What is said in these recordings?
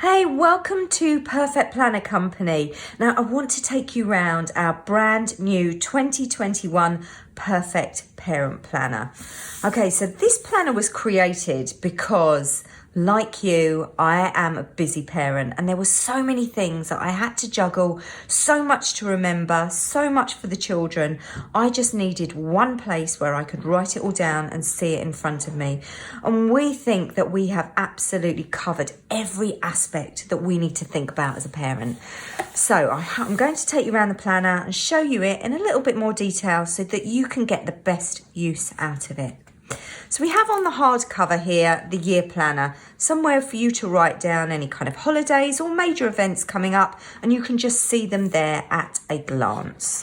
Hey, welcome to Perfect Planner Company. Now, I want to take you around our brand new 2021 Perfect Parent Planner. Okay, so this planner was created because, like you, I am a busy parent and there were so many things that I had to juggle, so much to remember, so much for the children. I just needed one place where I could write it all down and see it in front of me. And we think that we have absolutely covered every aspect that we need to think about as a parent. So I'm going to take you around the planner and show you it in a little bit more detail so that you can get the best use out of it. So we have on the hardcover here the year planner, somewhere for you to write down any kind of holidays or major events coming up, and you can just see them there at a glance.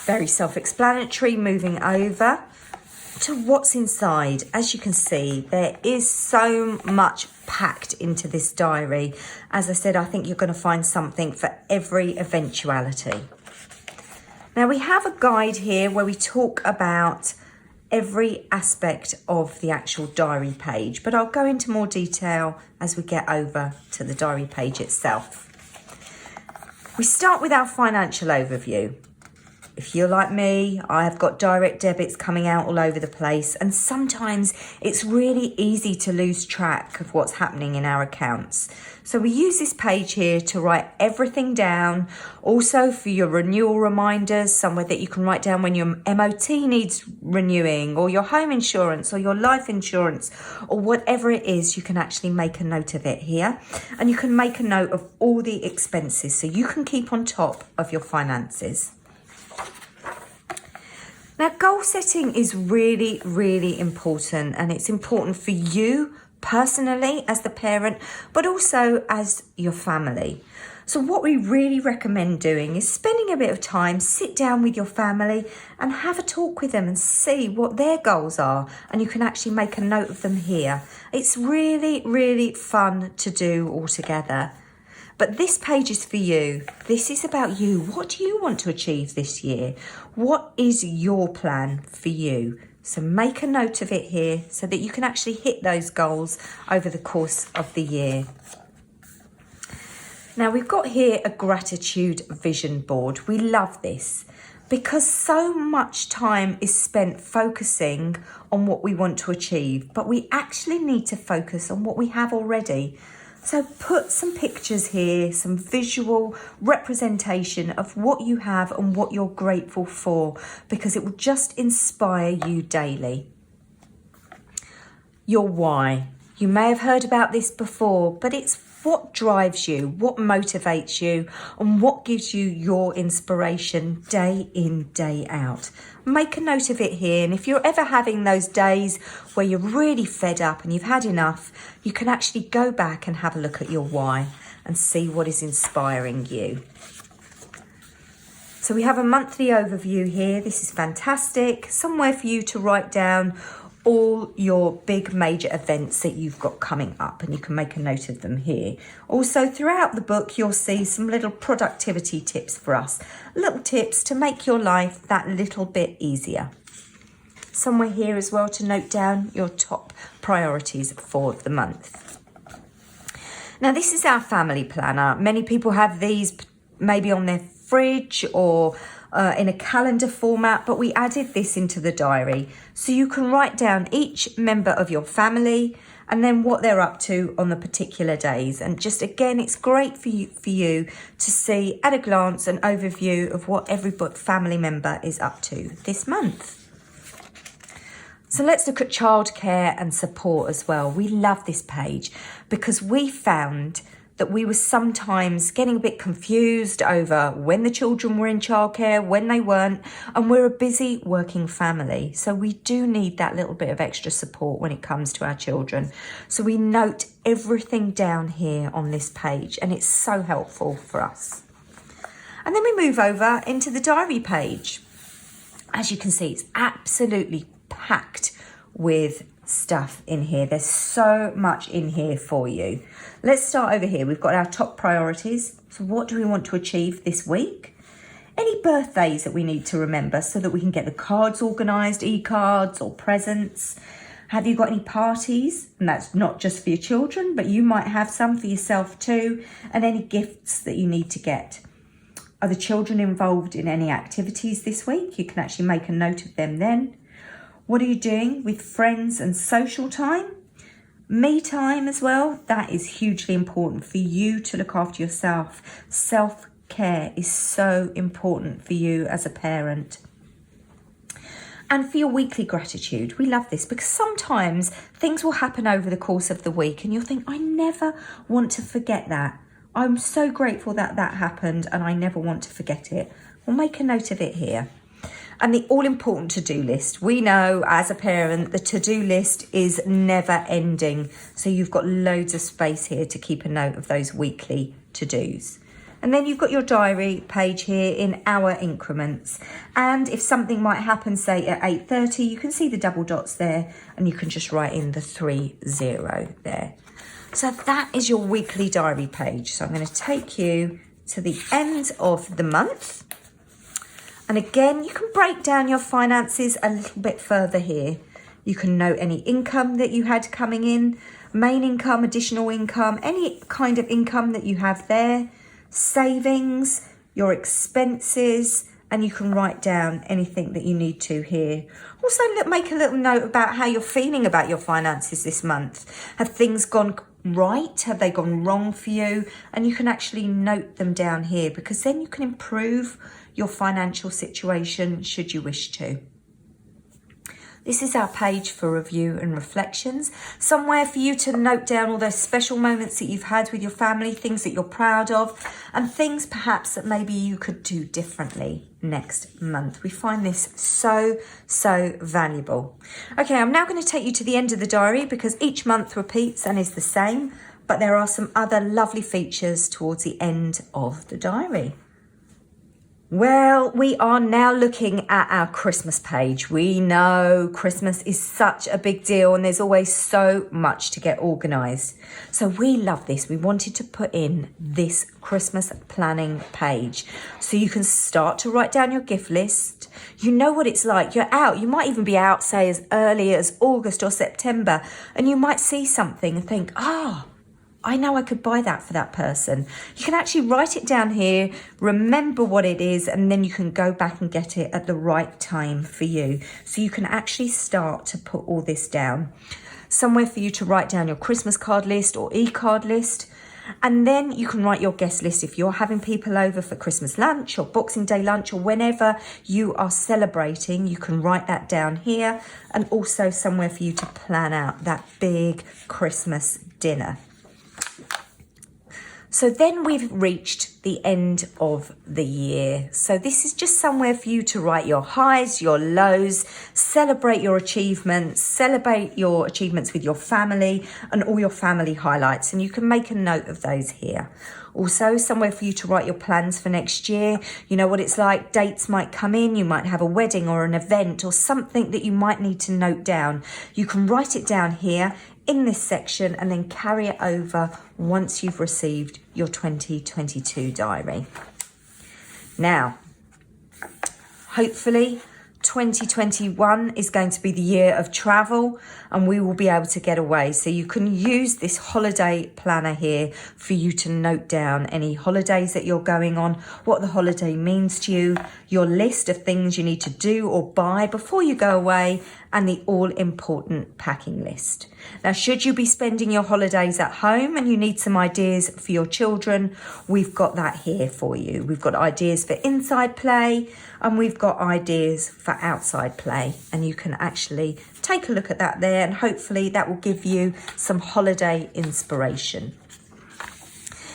Very self-explanatory. Moving over to what's inside. As you can see, there is so much packed into this diary. As I said, I think you're going to find something for every eventuality. Now we have a guide here where we talk about every aspect of the actual diary page, but I'll go into more detail as we get over to the diary page itself. We start with our financial overview. If you're like me, I have got direct debits coming out all over the place, and sometimes it's really easy to lose track of what's happening in our accounts. So we use this page here to write everything down. Also for your renewal reminders, somewhere that you can write down when your MOT needs renewing, or your home insurance or your life insurance, or whatever it is, you can actually make a note of it here. And you can make a note of all the expenses so you can keep on top of your finances. Now, goal setting is really, really important, and it's important for you personally as the parent, but also as your family. So what we really recommend doing is spending a bit of time, sit down with your family and have a talk with them and see what their goals are. And you can actually make a note of them here. It's really, really fun to do all together. But this page is for you. This is about you. What do you want to achieve this year? What is your plan for you? So make a note of it here so that you can actually hit those goals over the course of the year. Now we've got here a gratitude vision board. We love this because so much time is spent focusing on what we want to achieve, but we actually need to focus on what we have already. So put some pictures here, some visual representation of what you have and what you're grateful for, because it will just inspire you daily. Your why. You may have heard about this before, but it's what drives you, what motivates you, and what gives you your inspiration day in, day out. Make a note of it here, and if you're ever having those days where you're really fed up and you've had enough, you can actually go back and have a look at your why and see what is inspiring you. So we have a monthly overview here. This is fantastic. Somewhere for you to write down all your big major events that you've got coming up, and you can make a note of them here. Also, throughout the book, you'll see some little productivity tips for us, little tips to make your life that little bit easier. Somewhere here as well to note down your top priorities for the month. Now, this is our family planner. Many people have these maybe on their fridge or in a calendar format, but we added this into the diary so you can write down each member of your family and then what they're up to on the particular days. And just again, it's great for you to see at a glance an overview of what every family member is up to this month. So let's look at childcare and support as well. We love this page because we found that we were sometimes getting a bit confused over when the children were in childcare, when they weren't, and we're a busy working family. So we do need that little bit of extra support when it comes to our children. So we note everything down here on this page, and it's so helpful for us. And then we move over into the diary page. As you can see, it's absolutely packed with stuff in here. There's so much in here for you. Let's start over here. We've got our top priorities. So what do we want to achieve this week? Any birthdays that we need to remember so that we can get the cards organised, e-cards or presents. Have you got any parties? And that's not just for your children, but you might have some for yourself too. And any gifts that you need to get. Are the children involved in any activities this week? You can actually make a note of them then. What are you doing with friends and social time? Me time as well. That is hugely important for you to look after yourself. Self-care is so important for you as a parent. And for your weekly gratitude, we love this because sometimes things will happen over the course of the week and you'll think, I never want to forget that. I'm so grateful that that happened and I never want to forget it. We'll make a note of it here. And the all-important to-do list. We know as a parent, the to-do list is never ending. So you've got loads of space here to keep a note of those weekly to-dos. And then you've got your diary page here in hour increments. And if something might happen, say at 8:30, you can see the double dots there and you can just write in the 30 there. So that is your weekly diary page. So I'm going to take you to the end of the month. And again, you can break down your finances a little bit further here. You can note any income that you had coming in, main income, additional income, any kind of income that you have there, savings, your expenses, and you can write down anything that you need to here. Also, make a little note about how you're feeling about your finances this month. Have things gone right? Have they gone wrong for you? And you can actually note them down here because then you can improve your financial situation should you wish to. This is our page for review and reflections. Somewhere for you to note down all those special moments that you've had with your family, things that you're proud of, and things perhaps that maybe you could do differently next month. We find this so valuable. Okay, I'm now going to take you to the end of the diary because each month repeats and is the same, but there are some other lovely features towards the end of the diary. Well, we are now looking at our Christmas page. We know Christmas is such a big deal and there's always so much to get organised. So we love this. We wanted to put in this Christmas planning page so you can start to write down your gift list. You know what it's like. You're out. You might even be out, say, as early as August or September, and you might see something and think, I know I could buy that for that person. You can actually write it down here, remember what it is, and then you can go back and get it at the right time for you. So you can actually start to put all this down. Somewhere for you to write down your Christmas card list or e-card list. And then you can write your guest list if you're having people over for Christmas lunch or Boxing Day lunch or whenever you are celebrating, you can write that down here. And also somewhere for you to plan out that big Christmas dinner. So then we've reached the end of the year. So this is just somewhere for you to write your highs, your lows, celebrate your achievements with your family and all your family highlights. And you can make a note of those here. Also, somewhere for you to write your plans for next year. You know what it's like. Dates might come in. You might have a wedding or an event or something that you might need to note down. You can write it down here in this section and then carry it over once you've received your 2022 diary. Now, hopefully 2021 is going to be the year of travel and we will be able to get away. So you can use this holiday planner here for you to note down any holidays that you're going on, what the holiday means to you, your list of things you need to do or buy before you go away, and the all-important packing list. Now, should you be spending your holidays at home and you need some ideas for your children, we've got that here for you. We've got ideas for inside play and we've got ideas for outside play. And you can actually take a look at that there and hopefully that will give you some holiday inspiration.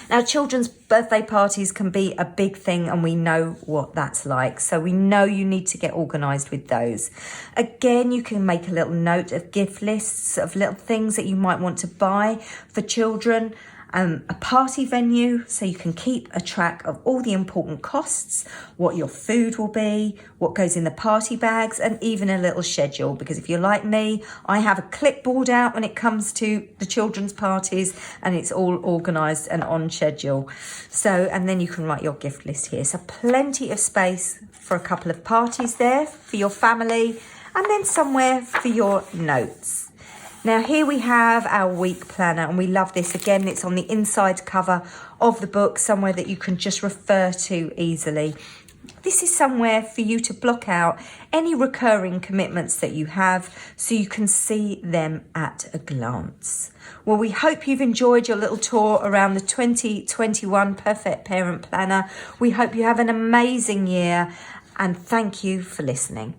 Now, children's birthday parties can be a big thing and we know what that's like. So we know you need to get organised with those. Again, you can make a little note of gift lists of little things that you might want to buy for children. A party venue, so you can keep a track of all the important costs, what your food will be, what goes in the party bags, and even a little schedule. Because if you're like me, I have a clipboard out when it comes to the children's parties and it's all organised and on schedule. So, and then you can write your gift list here. So plenty of space for a couple of parties there for your family and then somewhere for your notes. Now here we have our week planner, and we love this. Again, it's on the inside cover of the book, somewhere that you can just refer to easily. This is somewhere for you to block out any recurring commitments that you have so you can see them at a glance. Well, we hope you've enjoyed your little tour around the 2021 Perfect Parent Planner. We hope you have an amazing year, and thank you for listening.